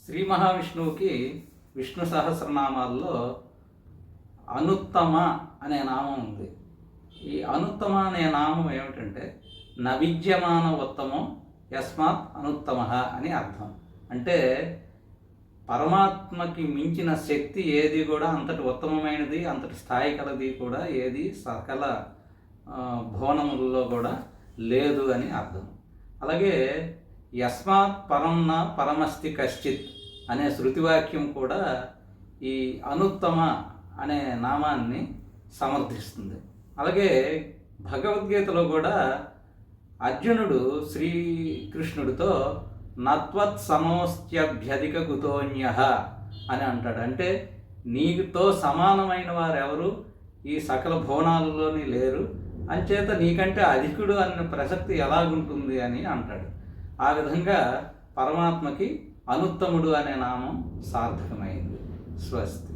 శ్రీ మహావిష్ణువుకి విష్ణు సహస్రనామాల్లో అనుత్తమ అనే నామం ఉంది. ఈ అనుత్తమ అనే నామం ఏమిటంటే నవిద్యమాన ఉత్తమం యస్మాత్ అనుత్తమ అని అర్థం. అంటే పరమాత్మకి మించిన శక్తి ఏది కూడా అంతటి ఉత్తమమైనది, అంతటి స్థాయి కలది కూడా ఏది సకల భువనములలో కూడా లేదు అని అర్థం. అలాగే యస్మాత్ పరం న పరమస్తి కశ్చిత్ అనే శృతివాక్యం కూడా ఈ అనుత్తమ అనే నామాన్ని సమర్థిస్తుంది. అలాగే భగవద్గీతలో కూడా అర్జునుడు శ్రీకృష్ణుడితో నత్వత్ సమోస్త్యభ్యధిక కుతోన్యః అని అంటాడు. అంటే నీతో సమానమైన వారెవరు ఈ సకల భువనాలలోని లేరు, అంచేత నీకంటే అధికుడు అన్న ప్రసక్తి ఎలాగుంటుంది అని అంటాడు. ఆ విధంగా పరమాత్మకి అనుత్తముడు అనే నామం సార్థకమైంది. స్వస్తి.